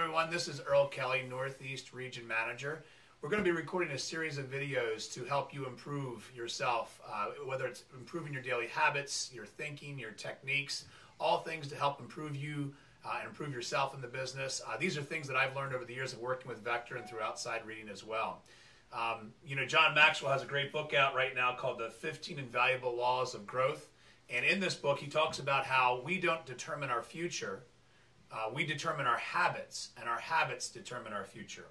everyone. This is Earl Kelly, Northeast Region Manager. We're going to be recording a series of videos to help you improve yourself, whether it's improving your daily habits, your thinking, your techniques, all things to help improve you and improve yourself in the business. These are things that I've learned over the years of working with Vector and through outside reading as well. John Maxwell has a great book out right now called The 15 Invaluable Laws of Growth. And in this book, he talks about how we don't determine our future. We determine our habits, and our habits determine our future.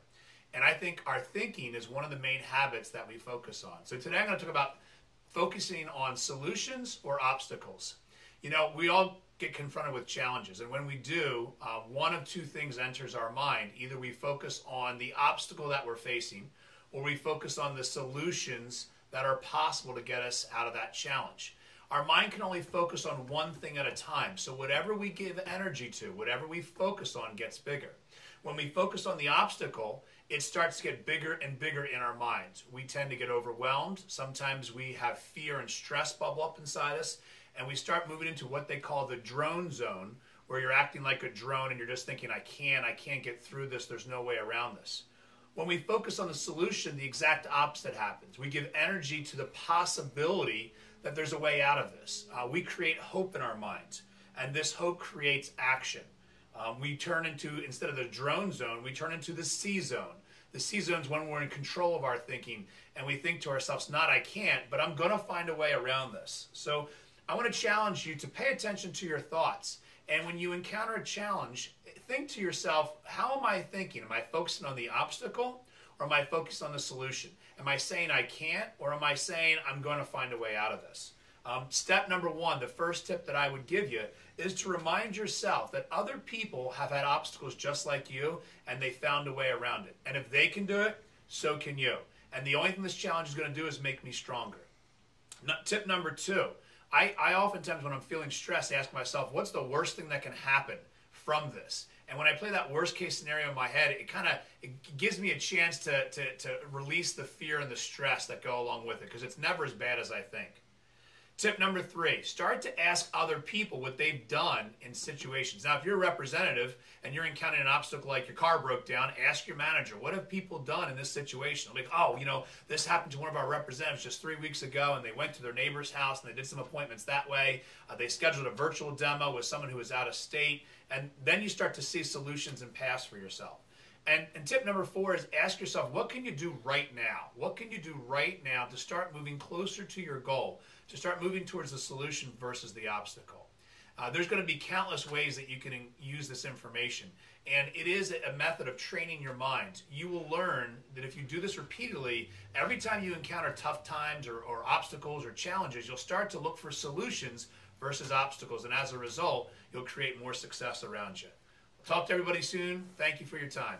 And I think our thinking is one of the main habits that we focus on. So today I'm going to talk about focusing on solutions or obstacles. You know, we all get confronted with challenges, and when we do, one of two things enters our mind. Either we focus on the obstacle that we're facing, or we focus on the solutions that are possible to get us out of that challenge. Our mind can only focus on one thing at a time. So whatever we give energy to, whatever we focus on gets bigger. When we focus on the obstacle, it starts to get bigger and bigger in our minds. We tend to get overwhelmed. Sometimes we have fear and stress bubble up inside us, and we start moving into what they call the drone zone, where you're acting like a drone and you're just thinking, I can't get through this. There's no way around this. When we focus on the solution, the exact opposite happens. We give energy to the possibility that there's a way out of this. We create hope in our minds, and this hope creates action. We turn into, instead of the drone zone, we turn into the C zone. The C zone is when we're in control of our thinking, and we think to ourselves, not I can't, but I'm going to find a way around this. So I want to challenge you to pay attention to your thoughts. And when you encounter a challenge, think to yourself, how am I thinking? Am I focusing on the obstacle, or am I focused on the solution? Am I saying I can't, or am I saying I'm going to find a way out of this? Step number one, the first tip that I would give you, is to remind yourself that other people have had obstacles just like you, and they found a way around it. And if they can do it, so can you. And the only thing this challenge is going to do is make me stronger. Tip number two, I oftentimes when I'm feeling stressed, I ask myself, what's the worst thing that can happen from this? And when I play that worst case scenario in my head, it gives me a chance to release the fear and the stress that go along with it, because it's never as bad as I think. Tip number three, start to ask other people what they've done in situations. Now, if you're a representative and you're encountering an obstacle like your car broke down, ask your manager, what have people done in this situation? Like, oh, this happened to one of our representatives just 3 weeks ago, and they went to their neighbor's house and they did some appointments that way. They scheduled a virtual demo with someone who was out of state, and then you start to see solutions and paths for yourself. And tip number four is ask yourself, what can you do right now? What can you do right now to start moving closer to your goal, to start moving towards the solution versus the obstacle? There's going to be countless ways that you can use this information, and it is a method of training your mind. You will learn that if you do this repeatedly, every time you encounter tough times or obstacles or challenges, you'll start to look for solutions versus obstacles, and as a result, you'll create more success around you. Talk to everybody soon. Thank you for your time.